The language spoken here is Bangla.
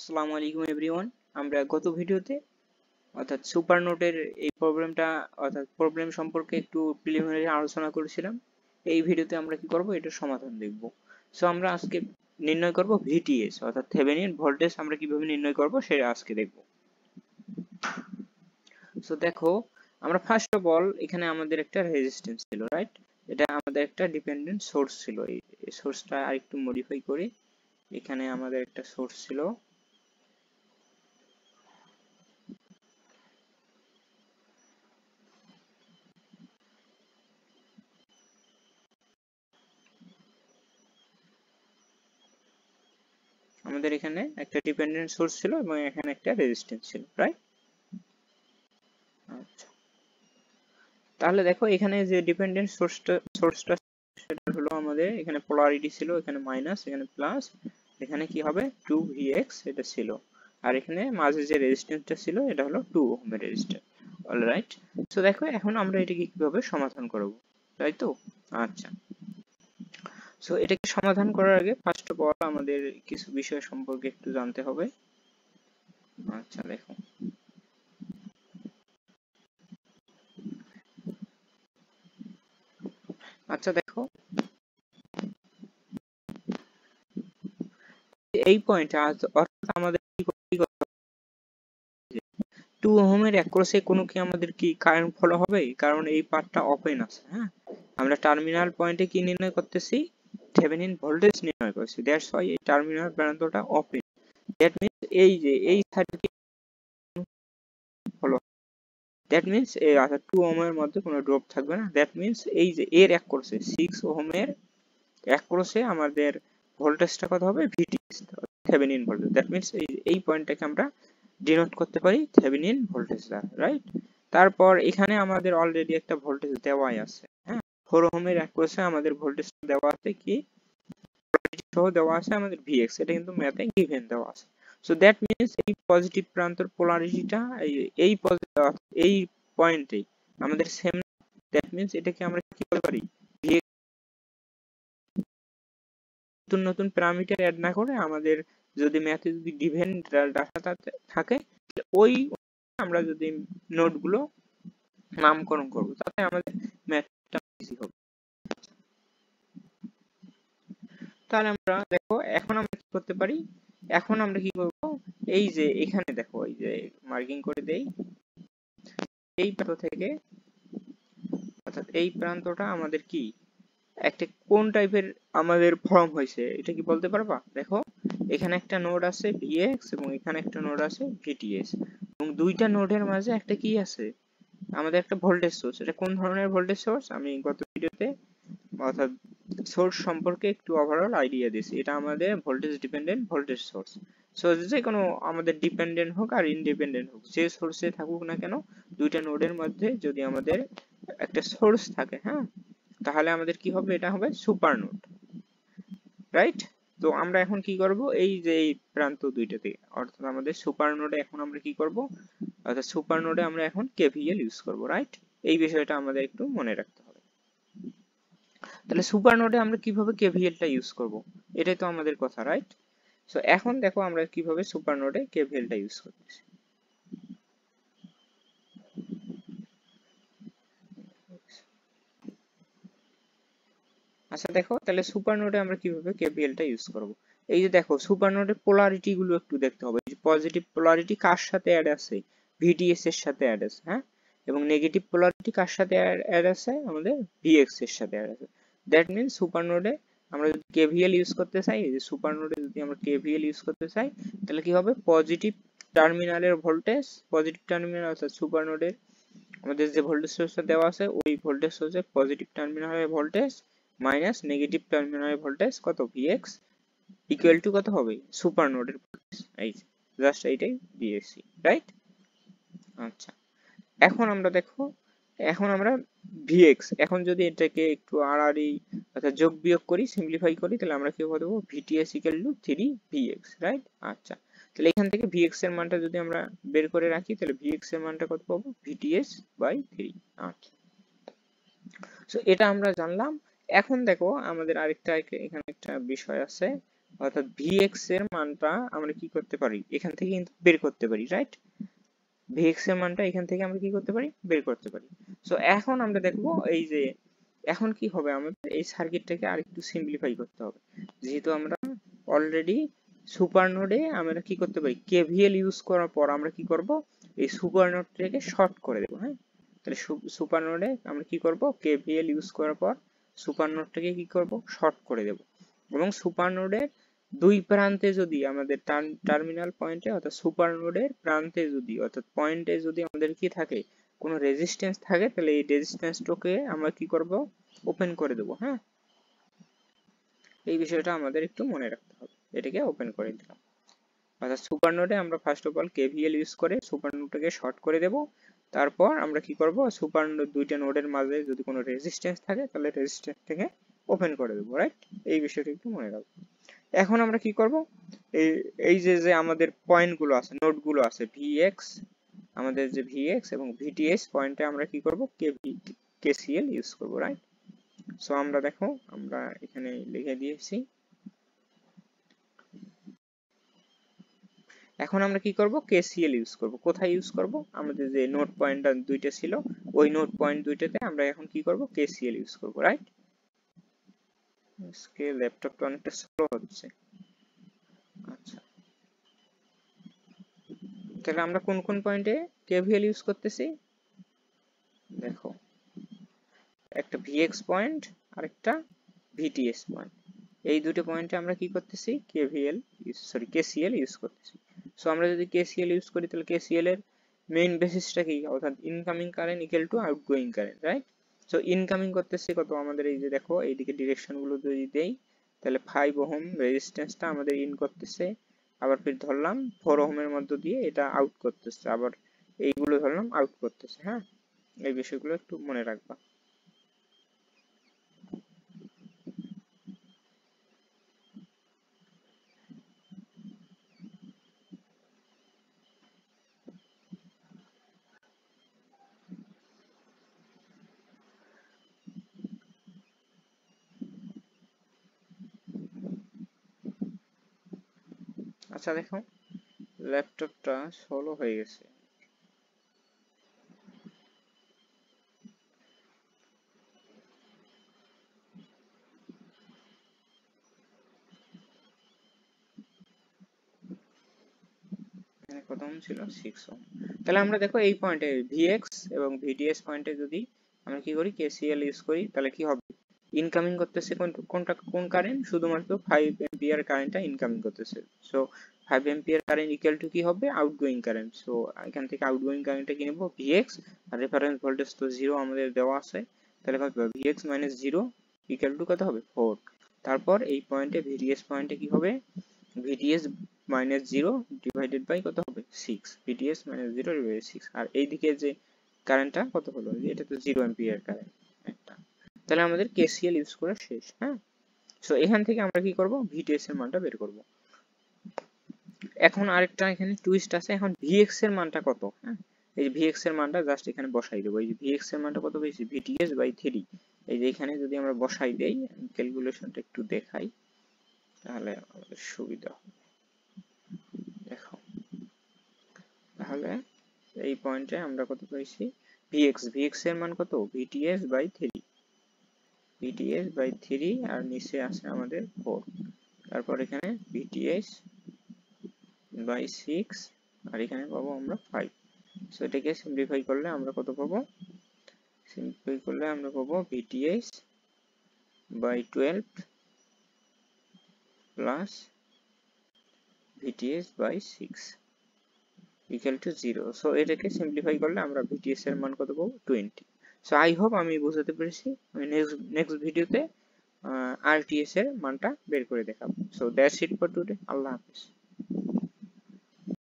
আসসালামু আলাইকুম এভরিওয়ান। আমরা গত ভিডিওতে অর্থাৎ সুপার নোটের এই প্রবলেম সম্পর্কে একটু প্রিলিমিনারি আলোচনা করেছিলাম। এই ভিডিওতে আমরা কি করব, এটার সমাধান দেখব। সো আমরা আজকে নির্ণয় করব ভিটিএস অর্থাৎ থেভেনিন ভোল্টেজ আমরা কিভাবে নির্ণয় করব সেটা আজকে দেখব। সো দেখো, আমরা ফার্স্ট অফ অল এখানে আমাদের একটা রেজিস্ট্যান্স ছিল, রাইট? এটা আমাদের একটা ডিপেন্ডেন্ট সোর্স ছিল। এই সোর্সটা আরেকটু মডিফাই করি। এখানে আমাদের একটা সোর্স ছিল, আমাদের এখানে একটা ডিপেন্ডেন্ট সোর্স ছিল এবং এখানে একটা রেজিস্ট্যান্স ছিল, রাইট? আচ্ছা, তাহলে দেখো এখানে যে ডিপেন্ডেন্ট সোর্সটা সেটা হলো আমাদের এখানে পোলারিটি ছিল, এখানে মাইনাস, এখানে প্লাস, এখানে কি হবে 2vx এটা ছিল, আর এখানে মাঝে যে রেজিস্ট্যান্সটা ছিল এটা হলো 2 ওহমের রেজিস্ট্যান্স। অলরাইট, সো দেখো এখন আমরা এটাকে কিভাবে সমাধান করব, তাই তো? আচ্ছা, সো এটাকে সমাধান করার আগে ফার্স্ট অফ অল আমাদের কিছু বিষয় সম্পর্কে একটু জানতে হবে। আচ্ছা দেখো, আচ্ছা দেখো এই পয়েন্টে অর্থাৎ আমাদের কি করতে হবে, 2 ওহমের অ্যাক্রসে কোনো কি আমাদের কি কারেন্ট ফলো হবে, কারণ এই পার্টটা ওপেন আছে। হ্যাঁ, আমরা টার্মিনাল পয়েন্টে কি নির্ণয় করতেছি, থেভেনিন ভোল্টেজ নির্ণয় করছি। দ্যাটস হোয়াই এই টার্মিনাল প্রান্তটা ওপেন। দ্যাট মিন্স এই যে এই সাইডে ফলো, দ্যাট মিন্স এই অর্থাৎ 2 ওহমের মধ্যে কোনো ড্রপ থাকবে না। দ্যাট মিন্স এই যে এর অ্যাক্রসে 6 ওহমের অ্যাক্রসে আমাদের ভোল্টেজটা কত হবে, VTS Thevenin voltage. That means এই পয়েন্টটাকে আমরা ডিনোট করতে পারি থেভেনিন ভোল্টেজ দ্বারা, রাইট? তারপর এখানে আমাদের অলরেডি একটা ভোল্টেজ দেওয়াই আছে। হ্যাঁ, 4 ওহমের অ্যাক্রসে আমাদের ভোল্টেজ দেওয়া আছে, কি সহ দেওয়া আছে আমাদের ভিএক্স, এটা কিন্তু ম্যাথে গিভেন দেওয়া আছে। সো দ্যাট মিন্স এই পজিটিভ প্রান্তের পোলারিটিটা এই পয়েন্টে আমাদের সেম। দ্যাট মিন্স এটাকে আমরা কি বলতে পারি, নতুন নতুন প্যারামিটার অ্যাড না করে আমাদের যদি ম্যাথে যদি গিভেন ডাটা থাকে ওই আমরা যদি নোটগুলো নামকরণ করব তাতে আমাদের ম্যাথটা ইজি হবে। তাহলে আমরা দেখো এখন আমরা কি করতে পারি, এখন আমরা কি করব, এই যে এখানে দেখো এই যে মার্কিং করে দেই, এই প্রান্ত থেকে অর্থাৎ এই প্রান্তটা আমাদের কি একটা কোন টাইপের আমাদের ফর্ম হয়েছে এটা কি বলতে পারবা? দেখো এখানে একটা নোড আছে ভিএক্স এবং এখানে একটা নোড আছে ভিটিএস, এবং দুইটা নোডের মাঝে একটা কি আছে, আমাদের একটা ভোল্টেজ সোর্স। এটা কোন ধরনের ভোল্টেজ সোর্স আমি গত ভিডিওতে অর্থাৎ সোর্স সম্পর্কে একটু ওভারঅল আইডিয়া দিয়েছি। এটা আমাদের voltage dependent voltage source. So যে কোনো আমাদের ডিপেন্ডেন্ট হোক আর ইন্ডিপেন্ডেন্ট হোক, যে সোর্সে থাকুক না কেন, দুইটা নোডের মধ্যে যদি আমাদের একটা সোর্স থাকে, হ্যাঁ, তাহলে আমাদের কি হবে, এটা হবে সুপার নোড, রাইট? তো আমরা এখন কি করব, এই যে এই প্রান্ত দুইটাতে অর্থাৎ আমাদের সুপার নোডে এখন আমরা কি করব, অর্থাৎ সুপার নোডে আমরা এখন কেভিএল ইউজ করব, রাইট? এই বিষয়টা আমাদের একটু মনে রাখতে হবে। তাহলে সুপার নোডে আমরা কিভাবে কেভিএলটা ইউজ করব, এটাই তো আমাদের কথা, রাইট? সো এখন দেখো আমরা কিভাবে সুপার নোডে কেভিএলটা ইউজ করতেছি। আচ্ছা দেখো, তাহলে সুপার নোডে আমরা কিভাবে কেভিএলটা ইউজ করব। এই যে দেখো সুপার নোডের পোলারিটি গুলো একটু দেখতে হবে। পজিটিভ পোলারিটি কার সাথে অ্যাড আছে, ভিডিএস এর সাথে অ্যাড আছে, হ্যাঁ, এবং নেগেটিভ পোলারিটি কার সাথে অ্যাড আছে, আমাদের ভিএক্স এর সাথে অ্যাড আছে। দ্যাট মিন্স সুপার নোডে আমরা যদি কেভিএল ইউজ করতে চাই, এই যে সুপার নোডে যদি আমরা কেভিএল ইউজ করতে চাই তাহলে কি হবে, পজিটিভ টার্মিনালের ভোল্টেজ, পজিটিভ টার্মিনাল অর্থাৎ সুপার নোডের আমাদের যে ভোল্টেজ সোর্সটা দেওয়া আছে ওই ভোল্টেজ সোর্সের পজিটিভ টার্মিনালের ভোল্টেজ মাইনাস নেগেটিভ টার্মিনালের ভোল্টেজ কত, ভিএক্স, ইকুয়াল টু কত হবে, সুপার নোডের ভোল্টেজ। এই জাস্ট এইটাই দিয়েছি, রাইট? আচ্ছা, এখন আমরা দেখো, এখন আমরা ভিএক্স, এখন যদি এটাকে একটু আড়াআড়ি অর্থাৎ যোগ বিয়োগ করি, সিম্পলিফাই করি, তাহলে আমরা কি পাবো, VTS equal to 3vx, right? আচ্ছা, তাহলে এখান থেকে ভিএক্স এর মানটা যদি আমরা বের করে রাখি তাহলে ভিএক্স এর মানটা কত পাবো, ভিটিএস বাই 3। আচ্ছা, সো এটা আমরা জানলাম। এখন দেখো আমাদের আরেকটা এখানে একটা বিষয় আছে, অর্থাৎ vx এর মানটা আমরা কি করতে পারি, এখান থেকে কিন্তু বের করতে পারি, রাইট? vx এর মানটা এখান থেকে আমরা কি করতে পারি, বের করতে পারি। সো এখন আমরা দেখবো এই যে এখন কি হবে, আমাদের এই সার্কিটটাকে আরেকটু সিম্পলিফাই করতে হবে। যেহেতু আমরা অলরেডি সুপার নোডে আমরা কি করতে পারি, কেভিএল ইউজ করার পর আমরা কি করব, এই সুপার নোডটাকে শর্ট করে দেব। হ্যাঁ, তাহলে সুপার নোডে আমরা কি করব, কেভিএল ইউজ করার পর সুপার নোডটাকে কি করব, শর্ট করে দেব। এবং সুপার নোডের দুই প্রান্তে যদি আমাদের টার্মিনাল পয়েন্টে অর্থাৎ সুপার নোডের প্রান্তে যদি অর্থাৎ পয়েন্টে যদি আমাদের কি থাকে, কোনো রেজিস্ট্যান্স থাকে, তাহলে এই রেজিস্ট্যান্সটাকে আমরা কি করব, ওপেন করে দেব। হ্যাঁ, এই বিষয়টা আমাদের একটু মনে রাখতে হবে, এটাকে ওপেন করে দিলাম। অর্থাৎ সুপার নোডে আমরা first of all KVL use করে সুপার নোডটাকে শর্ট করে দেব। তারপর আমরা কি করব, সুপার নোড দুইটা নোডের মাঝে যদি কোনো রেজিস্ট্যান্স থাকে, তাহলে রেজিস্ট্যান্সটাকে ওপেন করে দেব, রাইট? এই বিষয়টা একটু মনে রাখবো। এখন আমরা কি করব, এই এই যে আমাদের পয়েন্টগুলো আছে, নোডগুলো আছে ভিএক্স, আমাদের যে ভিএক্স এবং ভিটিএস পয়েন্টে আমরা কি করব, কেসিএল ইউজ করব, রাইট? সো আমরা দেখো, আমরা এখানে লিখে দিয়েছি। এখন আমরা কি করব, কেসিএল ইউজ করব। কোথায় ইউজ করব, আমাদের যে নোড পয়েন্ট দুইটা ছিল, ওই নোড পয়েন্ট দুইটাতে আমরা এখন কি করব, কেসিএল ইউজ করব, রাইট? আজকে ল্যাপটপটা অনেকটা স্লো হচ্ছে। আচ্ছা, তাহলে আমরা কোন কোন পয়েন্টে কেভিএল ইউজ করতেছি, দেখো, একটা ভিএক্স পয়েন্ট আর একটা ভিটিএস পয়েন্ট, এই দুটো পয়েন্টে আমরা কি করতেছি, কেসিএল ইউজ করতেছি। সো আমরা যদি কেসিএল ইউজ করি, তাহলে কেসিএল এর মেইন বেসিসটা কি, অর্থাৎ incoming current equal to outgoing current, right? So incoming করতেছি কত, আমাদের এই যে দেখো এইদিকে ডিরেকশন গুলো যদি দেই, তাহলে 5 ওহম রেজিস্ট্যান্সটা আমাদের ইন করতেছে, আবার ফির ধরলাম 4 ওহমের মধ্য দিয়ে এটা আউট করতেছে, আবার এইগুলো ধরলাম আউট করতেছে। হ্যাঁ, এই বিষয়গুলো একটু মনে রাখবা। আচ্ছা দেখো, ল্যাপটপটা স্লো হয়ে গেছে। কত ওহম ছিল, 6 ওহম। তাহলে আমরা দেখো এই পয়েন্টে ভিএক্স এবং ভিডিএস পয়েন্টে যদি আমরা কি করি, কেসিএল ইউজ করি, তাহলে কি হবে, ইনকামিং করতেছে কোন কারেন্ট, শুধুমাত্র 5 এম্পিয়ার কারেন্টটা ইনকামিং করতেছে। So 5 ampere current equal to কি হবে, আউটগোয়িং কারেন্ট। সো এখান থেকে আউটগোয়িং কারেন্টটা কি নেব, ভিএক্স, আর রেফারেন্স ভোল্টেজ তো 0 আমাদের দেওয়া আছে, তাহলে কত হবে, ভিএক্স মাইনাস 0 ইকুয়াল টু কত হবে, 4। তারপর এই পয়েন্টে ভিডিএস পয়েন্টে কি হবে, ভিডিএস মাইনাস 0 ডিভাইডেড বাই কত হবে, 6, ভিডিএস মাইনাস 0 ডিভাইডেড 6। আর এইদিকে যে কারেন্টটা কত হলো, এটা তো 0 এম্পিয়ার কারেন্ট একটা। তাহলে আমাদের কেসিএল ইউজ করা শেষ। হ্যাঁ, সো এখান থেকে আমরা কি করব, ভিটিএস এর মানটা বের করব। এখন আরেকটা এখানে টুইস্ট আছে, এখন ভিএক্স এর মানটা কত। হ্যাঁ, এই যে ভিএক্স এর মানটা জাস্ট এখানে বসাই দেব। এই যে ভিএক্স এর মানটা কত পেয়েছি, ভিটিএস বাই 3। এই যে এখানে যদি আমরা বসাই দেই, ক্যালকুলেশনটা একটু দেখাই, তাহলে আমাদের সুবিধা হবে। দেখো, তাহলে এই পয়েন্টে আমরা কত পেয়েছি, ভিএক্স এর মান কত, ভিটিএস বাই 3, ভিটিএস বাই 3, আর নিচে আছে আমাদের 4। তারপর এখানে ভিটিএস বাই 6, আর এখানে পাবো আমরা 5। সো এটাকে সিম্পলিফাই করলে আমরা কত পাবো, সিম্পলিফাই করলে আমরা পাবো VTS by 12 plus VTS by 6 equal to 0। So এটাকে সিম্পলিফাই করলে আমরা ভিটিএস এর মান কত পাবো, 20। সো আই হোপ আমি বুঝাতে পেরেছি। আমি নেক্সট ভিডিওতে আরটিএস এর মানটা বের করে দেখাবো। So that's it for today. আল্লাহ হাফেজ।